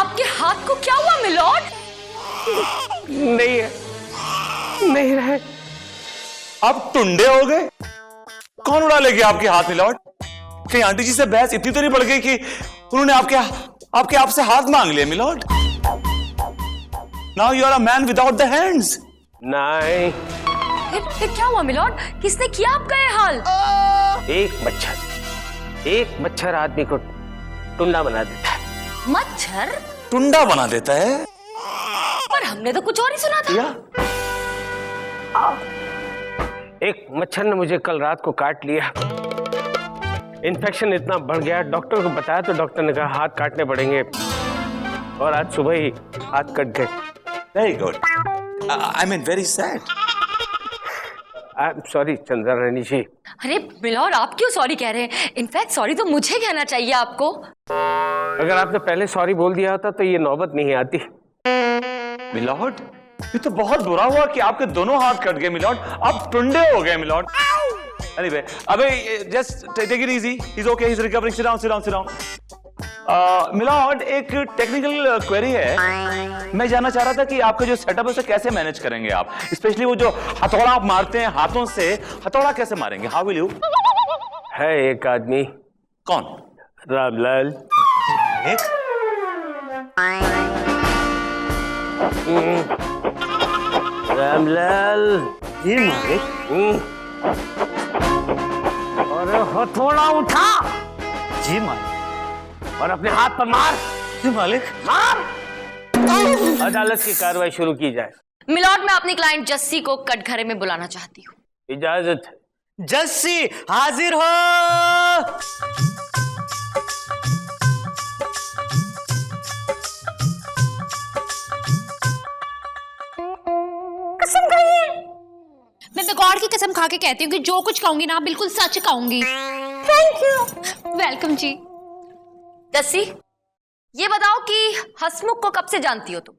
आपके हाथ को क्या हुआ मिलॉर्ड? नहीं है, नहीं रहे। आप टुंडे हो गए? कौन उड़ा ले गया आपके हाथ मिलॉर्ड? कहीं आंटी जी से बहस इतनी तो नहीं बढ़ गई कि उन्होंने आपके आपसे हाथ मांग लिया milord? Now you are a man without the hands. नहीं, फिर क्या हुआ मिलॉर्ड? किसने किया आपका ये हाल? एक मच्छर आदमी को टुंडा बना देता है। मच्छर टुंडा बना देता है? पर हमने तो कुछ और ही सुना था। एक मच्छर ने मुझे कल रात को काट लिया। इन्फेक्शन इतना बढ़ गया, डॉक्टर को बताया तो डॉक्टर ने कहा हाथ काटने पड़ेंगे, और आज सुबह ही हाथ कट गए। Very good. I mean very sad. I am sorry Chandra Rani ji. अरे मिलॉर्ड, आप क्यों सॉरी कह रहे हैं? इनफैक्ट सॉरी तो मुझे कहना चाहिए आपको। अगर आपने पहले सॉरी बोल दिया होता तो ये नौबत नहीं आती। मिलॉर्ड, ये तो बहुत बुरा हुआ कि आपके दोनों हाथ कट गए मिलॉर्ड। आप टुंडे हो गए मिलॉर्ड। Anyway, अबे just take it easy. He's okay. He's recovering. Sit down, sit down, sit down. Milord, एक टेक्निकल क्वेरी है। मैं जानना चाह रहा था कि आपका जो सेटअप है उसे कैसे मैनेज करेंगे आप? स्पेशली वो जो हथौड़ा आप मारते हैं हाथों से, हथौड़ा कैसे मारेंगे? How will you? है एक आदमी। कौन? रामलाल। एक? रामलाल ये मालिक? और हथौड़ा उठा जी मालिक। और अपने हाथ पर मार। जी मालिक। मार। अदालत की कार्रवाई शुरू की जाए। मिलॉर्ड, मैं अपनी क्लाइंट जस्सी को कटघरे में बुलाना चाहती हूँ। इजाजत है। जस्सी हाजिर हो। कसम खाइए। मैं गॉड की कसम खा के कहती हूँ कि जो कुछ कहूंगी ना बिल्कुल सच कहूंगी। Thank you. वेलकम जी। जस्सी, ये बताओ कि हसमुख को कब से जानती हो तुम?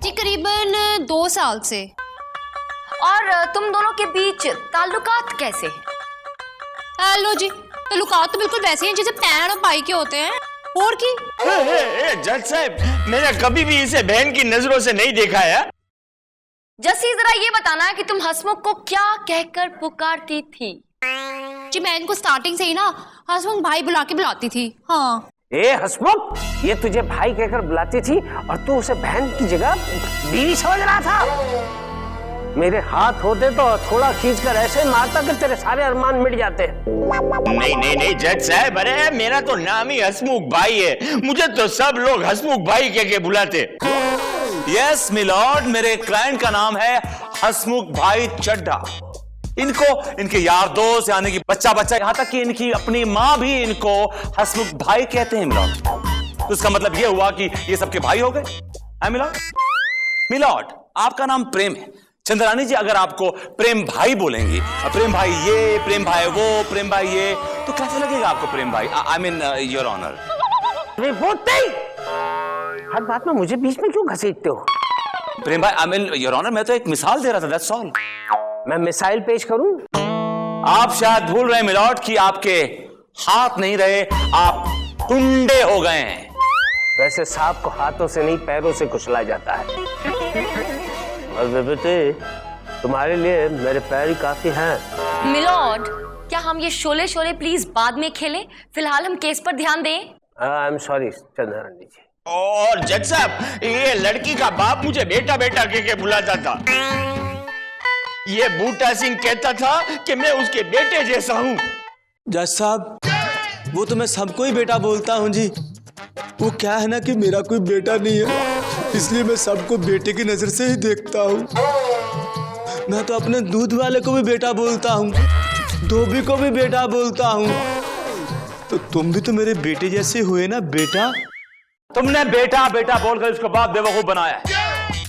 जी करीबन 2 साल से। और तुम दोनों के बीच ताल्लुकात कैसे हैं? हेलो जी, ताल्लुकात तो बिल्कुल वैसे हैं जैसे पैर और भाई के होते हैं। और की जज साहब, मैंने कभी भी इसे बहन की नजरों से नहीं देखा है। जस्सी, जरा ये बताना है कि तुम हसमुख को क्या कहकर पुकारती थी? जी मैं इनको स्टार्टिंग से ही ना हसमुख भाई बुला के बुलाती थी। हाँ। ए हसमुख, ये तुझे भाई कहकर बुलाती थी और तू उसे बहन की जगह बीवी समझ रहा था। मेरे हाथ होते तो थोड़ा खींचकर ऐसे मारता कि तेरे सारे अरमान मिट जाते। नहीं नहीं नहीं जज साहब, अरे मेरा तो नाम ही हसमुख भाई है, मुझे तो सब लोग हसमुख भाई कह के बुलाते। यस मिलॉर्ड, मेरे क्लाइंट का नाम है हसमुख भाई चड्ढा। इनको इनके यार दोस्त यानी कि बच्चा यहां तक कि इनकी अपनी मां भी इनको हसमुख भाई कहते हैं मिलॉर्ड। तो इसका मतलब यह हुआ कि ये सबके भाई हो गए। मिलॉर्ड, मिलॉर्ड आपका नाम प्रेम है। चंद्रानी जी अगर आपको प्रेम भाई बोलेंगी, प्रेम भाई ये, प्रेम भाई वो, प्रेम भाई ये, तो कैसे लगेगा आपको प्रेम भाई? I mean your honour. हर बात में मुझे बीच में क्यों घसीटते हो? प्रेम भाई, आई मीन योर ऑनर, मैं तो एक मिसाल दे रहा था, दैट्स ऑल। मैं मिसाइल पेश करूं? आप शायद भूल रहे हैं मिलॉर्ड कि आपके हाथ नहीं रहे, आप टुंडे हो गए हैं। वैसे सांप को हाथों से नहीं पैरों से कुचला जाता है। और बेटे, तुम्हारे लिए मेरे पैर ही काफी हैं। मिलॉर्ड, क्या हम ये शोले शोले प्लीज बाद में खेलें? फिलहाल हम केस पर ध्यान दें। आई एम सॉरी चंद्रा रानी जी। और जज साहब, ये लड़की का बाप मुझे बेटा बेटा कह के बुलाता था। ये बूटा सिंह कहता था कि मैं उसके बेटे जैसा हूँ। जज साहब, वो तो मैं सबको ही बेटा बोलता हूँ जी। वो क्या है ना कि मेरा कोई बेटा नहीं है, इसलिए मैं सबको बेटे की नजर से ही देखता हूँ। मैं तो अपने दूध वाले को भी बेटा बोलता हूँ, धोबी को भी बेटा बोलता हूँ। तो तुम भी तो मेरे बेटे जैसे हुए ना बेटा। तुमने बेटा बेटा बोलकर इसको बहुत बेवकूफ बनाया है।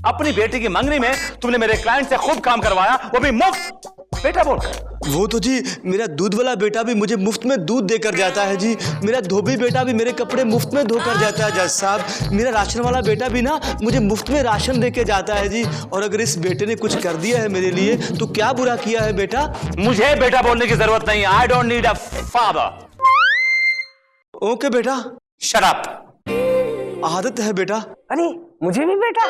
अपनी बेटी की मंगनी में तुमने मेरे क्लाइंट से खूब काम करवाया, वो भी मुफ्त, बेटा बोलकर। वो तो जी मेरा दूध वाला बेटा भी मुझे मुफ्त में दूध देकर जाता है जी। मेरा धोबी बेटा भी मेरे कपड़े मुफ्त में धोकर जाता है जज साहब। मेरा राशन वाला बेटा भी ना मुझे मुफ्त में राशन देके जाता है जी। और अगर इस बेटे ने कुछ कर दिया है मेरे लिए तो क्या बुरा किया है बेटा? मुझे बेटा बोलने की जरूरत नहीं है। I don't need a father. Okay बेटा। Shut up. आदत है बेटा। अरे मुझे भी बेटा?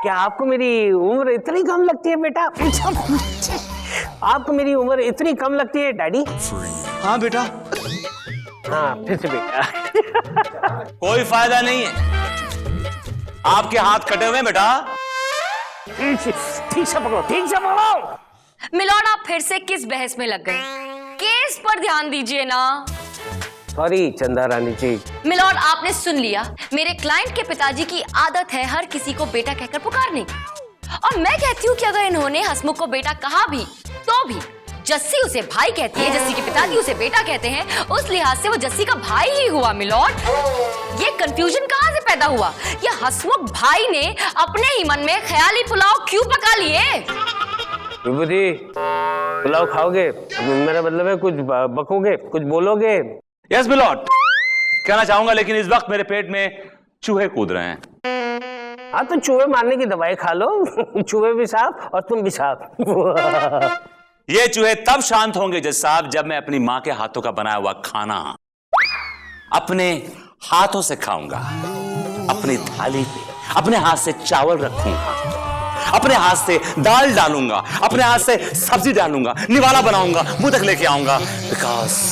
क्या आपको मेरी उम्र इतनी कम लगती है बेटा? आपको मेरी उम्र इतनी कम लगती है डैडी? हाँ बेटा। हाँ फिर से बेटा। कोई फायदा नहीं है, आपके हाथ कटे हुए हैं बेटा। ठीक से पकड़ो, ठीक से पकड़ो। मिलॉर्ड, आप फिर से किस बहस में लग गए? केस पर ध्यान दीजिए ना। सॉरी चंदा रानी जी। मिलॉर्ड, आपने सुन लिया, मेरे क्लाइंट के पिताजी की आदत है हर किसी को बेटा कहकर पुकारने की। और मैं कहती हूँ कि अगर इन्होंने हसमुख को बेटा कहा भी तो भी जस्सी उसे भाई कहती है, जस्सी के पिताजी उसे बेटा कहते हैं, उस लिहाज से वो जस्सी का भाई ही हुआ। मिलॉर्ड, ये कंफ्यूजन कहाँ से पैदा हुआ? ये हसमुख भाई ने अपने ही मन में ख्याली पुलाव क्यों पका लिए? विभूति, पुलाव खाओगे? मेरा मतलब है कुछ बकोगे, कुछ बोलोगे? यस मिलॉर्ड, कहना चाहूंगा, लेकिन इस वक्त मेरे पेट में चूहे कूद रहे हैं। हाँ तो चूहे मारने की दवाई खा लो। चूहे भी साफ और तुम भी साफ। ये चूहे तब शांत होंगे जज साहब जब मैं अपनी मां के हाथों का बनाया हुआ खाना अपने हाथों से खाऊंगा, अपनी थाली पे अपने हाथ से चावल रखूंगा, अपने हाथ से दाल डालूंगा, अपने हाथ से सब्जी डालूंगा, निवाला बनाऊंगा, मुंह तक लेके आऊंगा, बिकॉज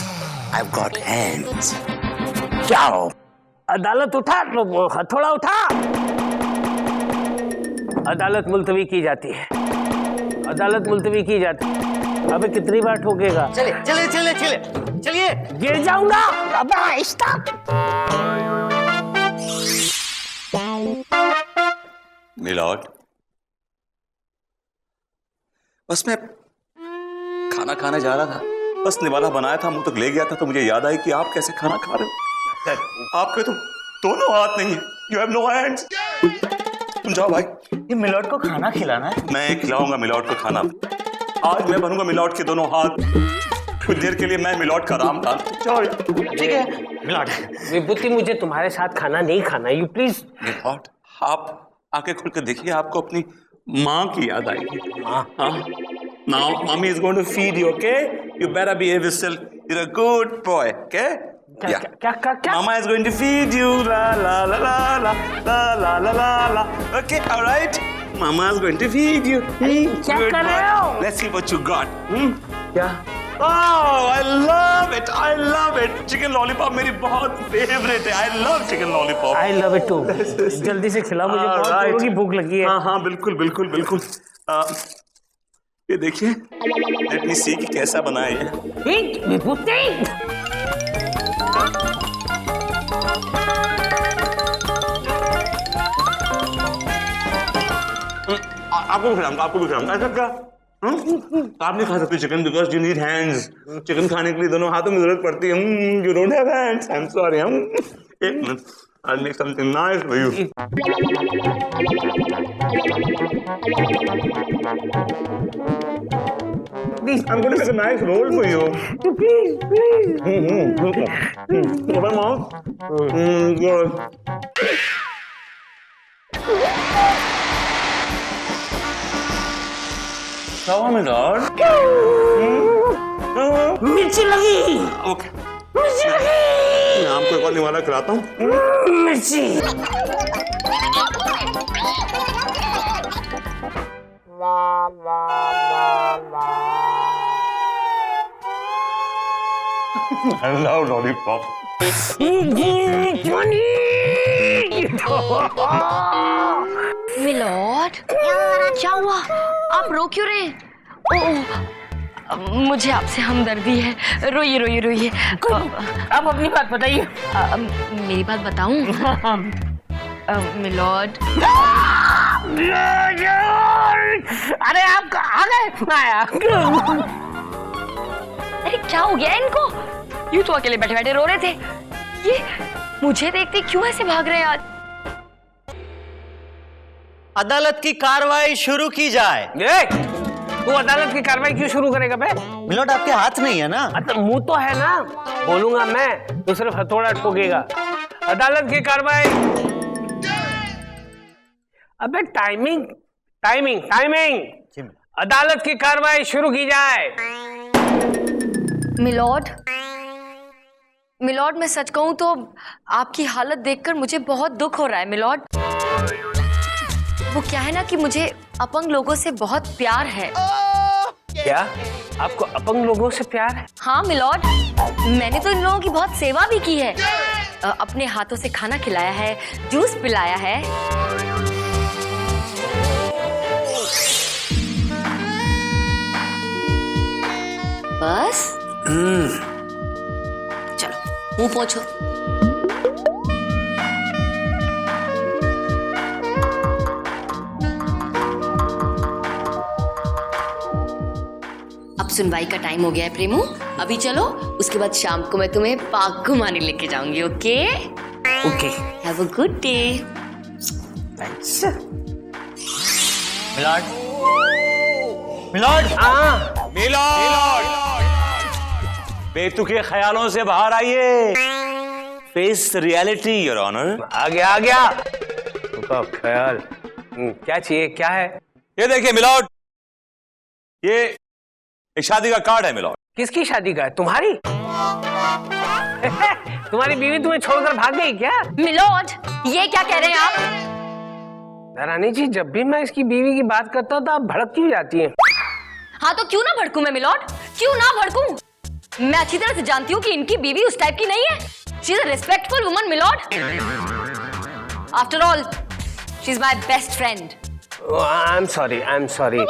I've got hands. क्या हो? अदालत उठा, हथौड़ा उठा। अदालत मुलतवी की जाती है, अदालत मुलतवी की जाती है। अबे कितनी बार ठोकेगा? चले चले चले चले चलिए। गिर जाऊंगा। अबे स्टॉप। मिलॉर्ड, बस मैं खाना खाने जा रहा था, बस निवाला बनाया था, मुंह तक ले गया था, तो मुझे याद आई कि आप कैसे खाना खा रहे हो। आपके तो दोनों हाथ नहीं है, यू हैव नो हैंड्स। तुम जाओ भाई। ये मिलॉर्ड को खाना खिलाना है। मैं खिलाऊंगा मिलॉर्ड को खाना। आज मैं बनूंगा मिलॉर्ड के दोनों हाथ। कुछ देर के लिए मैं मिलॉर्ड का राम लाल। ठीक है मिलॉर्ड। विभूति, मुझे तुम्हारे साथ खाना नहीं खाना। You please. मिलॉर्ड, आप आंखें खोल कर देखिए, आपको अपनी माँ की याद आएगी। हाँ, now mommy is going to feed you, okay? You better behave yourself. You're a good boy, okay? Yeah. क्या? Mama is going to feed you. La la la la la la la la la la. Okay, all right. Mama is going to feed you. क्या Good कर रहे boy. हो? Let's see what you got. क्या? Oh, I love it. I love it. Chicken lollipop मेरी बहुत favorite है. I love chicken lollipop. I love it too. जल्दी से खिलाओ, मुझे बहुत जोरों की भूख लगी है। हाँ बिल्कुल बिल्कुल बिल्कुल। ये देखिए, लेट मी सी कि कैसा बना है ये। विभूति, आपको भी खिलाऊंगा, आपको भी खिलाऊंगा। ऐसा क्या? आप नहीं खा सकते chicken because you need hands. Chicken खाने के लिए दोनों हाथों में जरूरत पड़ती है। You don't have hands, I am sorry. एक minute, I'll make something nice for you. Please, I'm going to make a nice roll for you. Please. Open mouth. Good. How am I, Lord? मिर्ची लगी। Okay. मिर्ची लगी। मैं आपको एक और निवाला खिलाता हूँ। मिर्ची। I love lollipop. मिलॉर्ड, क्या हुआ? आप रो क्यों रहे हैं? ओह, मुझे आपसे हमदर्दी है। रोइए रोइए रोइए। आप अपनी बात बताइए। मेरी बात बताऊं? मिलॉर्ड, अरे आप कहाँ गए? अरे क्या हो गया इनको? यूं तो अकेले बैठे बैठे रो रहे थे, ये मुझे देखते क्यों ऐसे भाग रहे हैं आज? अदालत की कार्रवाई शुरू की जाए। तू अदालत की कार्रवाई क्यों शुरू करेगा बे? मिलॉर्ड, आपके हाथ नहीं है ना। तो मुंह तो है ना, बोलूंगा मैं तो सिर्फ हथौड़ा ठोकेगा। अदालत की कार्रवाई। अबे टाइमिंग टाइमिंग टाइमिंग। अदालत की कार्रवाई शुरू की जाए। मिलॉर्ड, मिलॉर्ड, मैं सच कहूं तो आपकी हालत देखकर मुझे बहुत दुख हो रहा है मिलॉर्ड। वो क्या है ना कि मुझे अपंग लोगों से बहुत प्यार है। क्या आपको अपंग लोगों से प्यार है? हाँ मिलॉर्ड, मैंने तो इन लोगों की बहुत सेवा भी की है। अपने हाथों से खाना खिलाया है, जूस पिलाया है। बस चलो मुंह पोंछो। अब सुनवाई का टाइम हो गया है प्रेमू, अभी चलो, उसके बाद शाम को मैं तुम्हें पार्क घुमाने लेके जाऊंगी। Okay okay, have a good day. Thanks. Milord, milord, milord, बेतुके ख्यालों से बाहर आइए। Face reality your honour. आ गया उसका ख्याल। क्या चाहिए, क्या है? ये देखिए मिलॉर्ड, ये एक शादी का कार्ड है मिलॉर्ड। किसकी शादी का है? तुम्हारी? तुम्हारी बीवी तुम्हें छोड़कर भाग गई क्या? मिलॉर्ड, ये क्या कह रहे हैं आप? रानी जी, जब भी मैं इसकी बीवी की बात करता हूँ तो आप भड़क क्यों जाती हैं? हाँ तो क्यों ना भड़कूं मैं मिलॉर्ड, क्यों ना भड़कूं? मैं अच्छी तरह से जानती हूँ कि इनकी बीवी उस टाइप की नहीं है। She is a respectful woman milord. After all she is my best friend. I am sorry.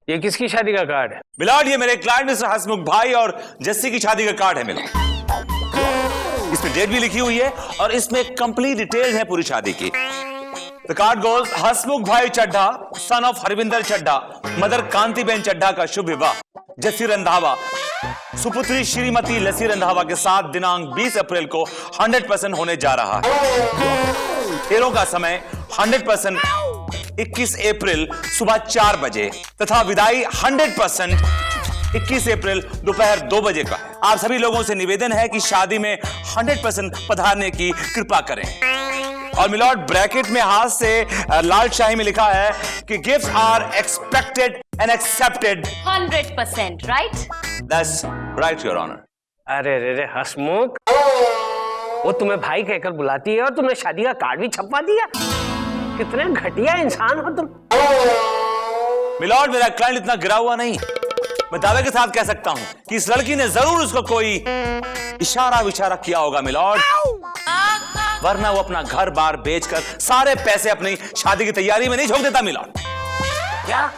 ये किसकी शादी का कार्ड है? मिलॉर्ड, ये मेरे क्लाइंट मिस्टर हसमुख भाई और जस्सी की शादी का कार्ड है मिलॉर्ड। इसमें डेट भी लिखी हुई है और इसमें कंप्लीट डिटेल है पूरी शादी की। The card goes, हसमुख भाई Chadha, son of Harvinder Chadha, mother Kantiben Chadha का शुभ विवाह जस्सी रंधावा सुपुत्री श्रीमती लसी रंधावा के साथ दिनांक 20 अप्रैल को 100% होने जा रहा है। फेरों का समय 100% 21 अप्रैल सुबह 4 बजे तथा विदाई 100% 21 अप्रैल दोपहर 2 बजे का है। आप सभी लोगों से निवेदन है कि शादी में 100% पधारने की कृपा करें। और मिलॉर्ड, ब्रैकेट में हाथ से लाल शाही में लिखा है कि gifts are expected and accepted 100%, right? That's right your honour. अरे रे हसमुख, वो तुम्हें भाई कहकर बुलाती है और तुमने शादी का कार्ड भी छपवा दिया। कितने घटिया इंसान हो तुम। मिलॉर्ड, मेरा क्लाइंट इतना गिरा हुआ नहीं। मैं दावे के साथ कह सकता हूं कि इस लड़की ने जरूर उसको कोई इशारा विचारा किया होगा मिलॉर्ड, वरना वो अपना घर बार बेचकर सारे पैसे अपनी शादी की तैयारी में नहीं झोंक देता मिलॉर्ड। क्या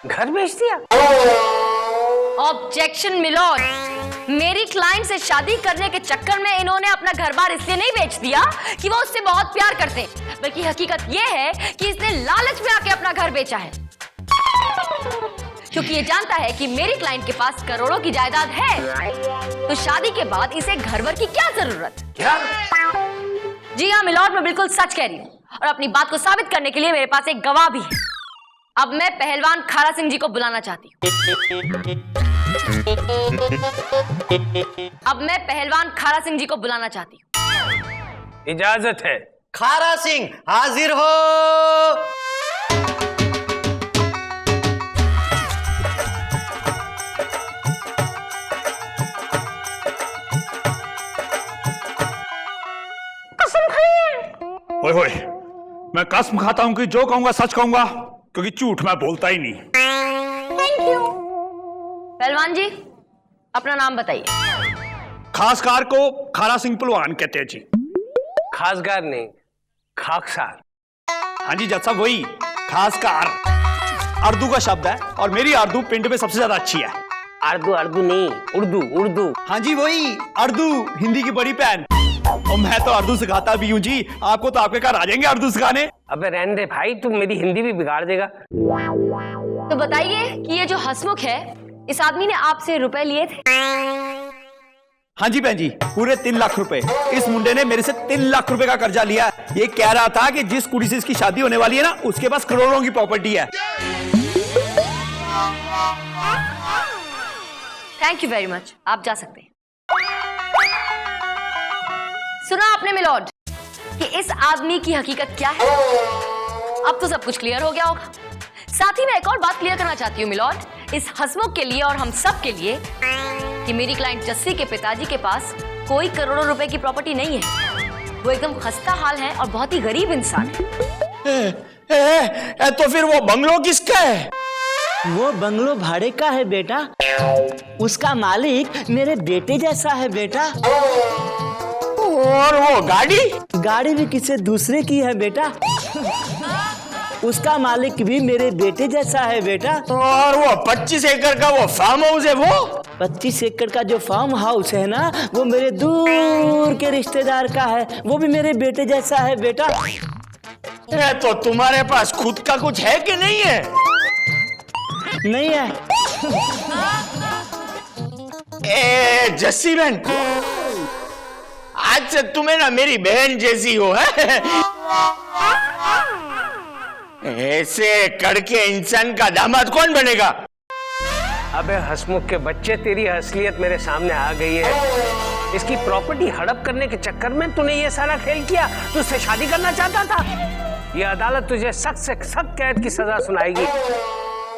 घर बेच दिया? ऑब्जेक्शन मिलॉर्ड, मेरी क्लाइंट से शादी करने के चक्कर में इन्होंने अपना घर बार इसलिए नहीं बेच दिया कि वो उससे बहुत प्यार करते हैं, बल्कि हकीकत ये है कि इसने लालच में आके अपना घर बेचा है, क्योंकि ये जानता है कि मेरी क्लाइंट के पास करोड़ों की जायदाद है, तो शादी के बाद इसे घर भर की क्या जरूरत? क्या? जी हाँ मिलॉर्ड, मैं बिल्कुल सच कह रही हूँ और अपनी बात को साबित करने के लिए मेरे पास एक गवाह भी है। अब मैं पहलवान खारा सिंह जी को बुलाना चाहती हूँ। इजाजत है। खारा सिंह हाजिर हो। ओए, मैं कसम खाता हूं कि जो कहूंगा सच कहूंगा, क्योंकि झूठ मैं बोलता ही नहीं। पहलवान जी, अपना नाम बताइए। खासकार को खारा सिंह पहलवान कहते हैं जी। खासगार नहीं, खाकसार। हाँ जी जज साहब, वही खासकार अर्दू का शब्द है और मेरी अर्दू पिंड में सबसे ज्यादा अच्छी है। अर्दू नहीं, उर्दू। हाँ जी वही अर्दू, हिंदी की बड़ी बहन। और मैं तो अर्दू सिखाता भी हूँ जी। आपको तो आपके घर आ जाएंगे अर्दू सिखाने। अबे रहने दे भाई, तू मेरी हिंदी भी बिगाड़ देगा। तो बताइए कि ये जो हसमुख है, इस आदमी ने आपसे रुपए लिए थे? हाँ जी बहन जी, पूरे 3 लाख रुपए। इस मुंडे ने मेरे से 3 लाख रुपए का कर्जा लिया। ये कह रहा था कि जिस कुड़ी से इसकी शादी होने वाली है ना, उसके पास करोड़ों की प्रॉपर्टी है। थैंक यू वेरी मच, आप जा सकते हैं। सुना आपने मिलॉर्ड कि इस आदमी की हकीकत क्या है? अब तो सब कुछ क्लियर हो गया होगा। साथ ही मैं एक और बात क्लियर करना चाहती हूँ मिलॉर्ड, इस हसमुख के लिए और हम सब के लिए, कि मेरी क्लाइंट जस्सी के पिताजी के पास कोई करोड़ों रुपए की प्रॉपर्टी नहीं है। वो एकदम खस्ता हाल है और बहुत ही गरीब इंसान है। तो फिर वो बंगलो किसका है? वो बंगलो भाड़े का है बेटा। उसका मालिक मेरे बेटे जैसा है बेटा। और वो गाड़ी? गाड़ी भी किसी दूसरे की है बेटा। उसका मालिक भी मेरे बेटे जैसा है बेटा। और वो 25 एकड़ का वो फार्म हाउस है, वो 25 एकड़ का जो फार्म हाउस है ना, वो मेरे दूर के रिश्तेदार का है। वो भी मेरे बेटे जैसा है बेटा। तो तुम्हारे पास खुद का कुछ है कि नहीं है? नहीं है। जस्सी बहन, आज से तुम्हें ना मेरी बहन जैसी हो है। ऐसे कड़के इंसान का दामाद कौन बनेगा? अबे हसमुख के बच्चे, तेरी असलियत मेरे सामने आ गई है। इसकी प्रॉपर्टी हड़प करने के चक्कर में तूने ये सारा खेल किया। तू उससे शादी करना चाहता था। ये अदालत तुझे सख्त से सख्त कैद की सजा सुनाएगी।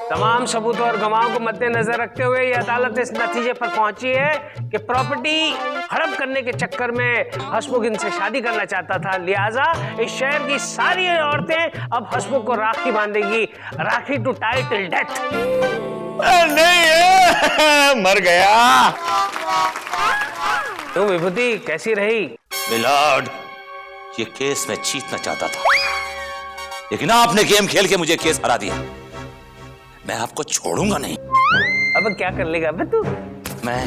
तमाम सबूतों और गवाहों को मद्देनजर रखते हुए ये अदालत इस नतीजे पर पहुंची है कि प्रॉपर्टी हड़प करने के चक्कर में हसमुख इनसे शादी करना चाहता था। लिहाजा इस शहर की सारी औरतें अब हसमुख को राखी बांधेगी। राखी टू टाई टिल डेथ। नहीं, मर गया। तो विभूति कैसी रही? मिलॉर्ड, ये केस मैं जीतना चाहता था, लेकिन आपने गेम खेल के मुझे केस हरा दिया। मैं आपको छोड़ूंगा नहीं। अब क्या कर लेगा अबे तू? मैं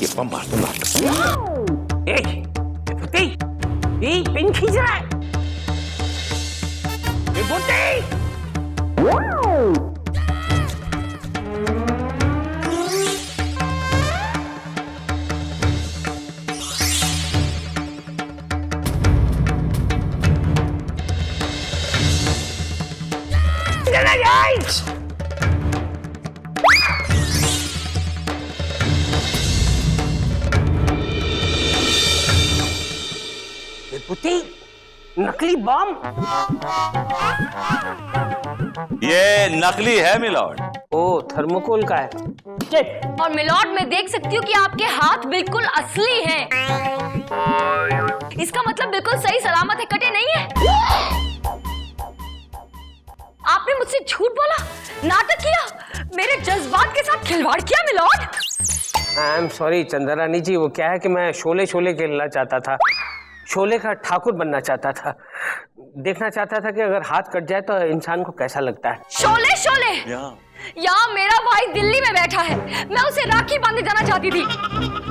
ये बम मार दूंगा। विभूति, ये पिन खींच रहा है। विभूति, विभूति, नकली बम। ये नकली है मिलॉर्ड। ओ, थर्मोकोल का है। और मिलॉर्ड, मैं देख सकती हूँ कि आपके हाथ बिल्कुल असली हैं। इसका मतलब बिल्कुल सही सलामत है, कटे नहीं है। आपने मुझसे झूठ बोला, नाटक किया, मेरे जज्बात के साथ खिलवाड़ किया milord. I am sorry Chandrani ji, वो क्या है कि मैं शोले शोले खेलना चाहता था। शोले का ठाकुर बनना चाहता था। देखना चाहता था कि अगर हाथ कट जाए तो इंसान को कैसा लगता है। शोले शोले, यहाँ मेरा भाई दिल्ली में बैठा है। मैं उसे राखी बांधने जाना चाहती थी।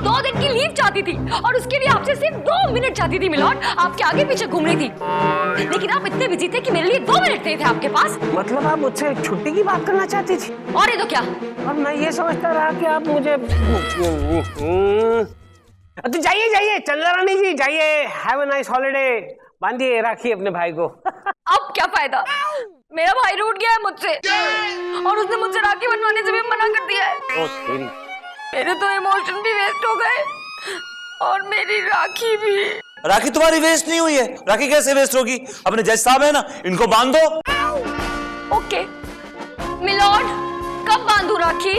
2 दिन की लीव चाहती थी और उसके लिए आपसे सिर्फ 2 मिनट चाहती थी मिलॉर्ड। आपके आगे पीछे घूम रही थी, लेकिन आप इतने बिजी थे कि मेरे लिए 2 मिनट नहीं थे आपके पास। मतलब आप मुझसे छुट्टी की बात करना चाहती थी? और ये तो क्या, और मैं ये समझता रहा कि आप मुझे तो जाइए जाइए चंद्रानी जी, जाइए। Have a nice holiday. बांधिए राखी अपने भाई को। अब क्या फायदा, मेरा भाई रूठ गया है मुझसे और उसने मुझसे राखी बनवाने से भी मना कर दिया है। ओ तेरी, मेरे तो इमोशन भी वेस्ट हो गए और मेरी राखी भी। राखी तुम्हारी वेस्ट नहीं हुई है। राखी कैसे वेस्ट होगी? अपने जज साहब है ना, इनको बांध दो। ओके मिलॉर्ड, कब बांधू राखी?